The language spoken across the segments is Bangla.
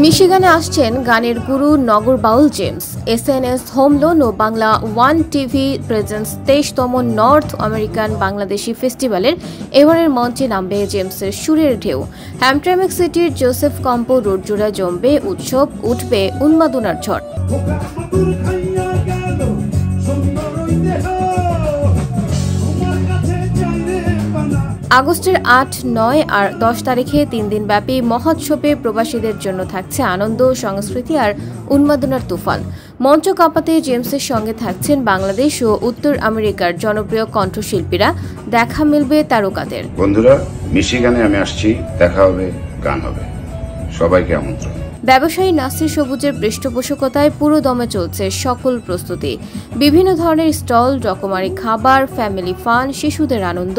মিশিগানে আসছেন গানের গুরু নগর বাউল জেমস। SNS হোম লোন ও বাংলা ওয়ান টিভি প্রেজেন্স 23তম নর্থ আমেরিকান বাংলাদেশি ফেস্টিভ্যালের এবারের মঞ্চে নামবে জেমসের সুরের ঢেউ। হ্যামট্রামেক সিটির জোসেফ কম্পো রোড জুড়ে জমবে উৎসব, উঠবে উন্মাদনার ঝড়। আগস্টের ৮, ৯ আর ১০ তারিখে ৩ দিনব্যাপী মহোৎসবে প্রবাসীদের জন্য থাকছে আনন্দ, সংস্কৃতি আর উন্মাদনার তুফান। মঞ্চ কাঁপাতে জেমসের সঙ্গে থাকছেন বাংলাদেশ ও উত্তর আমেরিকার জনপ্রিয় কণ্ঠশিল্পীরা। দেখা মিলবে তারকাদের। বন্ধুরা, মিশিগানে আমি আসছি, দেখা হবে, গান হবে, সবাইকে আমন্ত্রণ। ব্যবসায়ী নাসির সবুজের পৃষ্ঠপোষকতায় পুরো দমে চলছে সকল প্রস্তুতি। বিভিন্ন ধরনের স্টল, রকমারি খাবার, ফ্যামিলি ফান, শিশুদের আনন্দ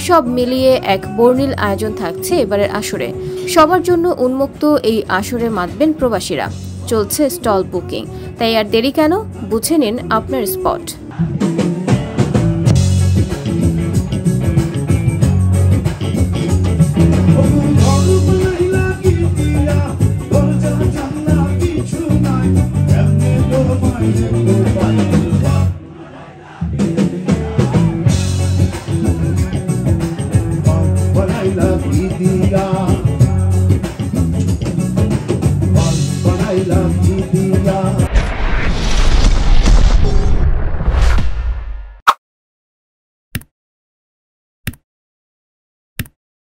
সব মিলিয়ে এক বর্ণিল আয়োজন থাকছে এবারের আসরে। সবার জন্য উন্মুক্ত এই আসরে মাতবেন প্রবাসীরা। চলছে স্টল বুকিং, তাই আর দেরি কেন? বুঝে নিন আপনার স্পট। Love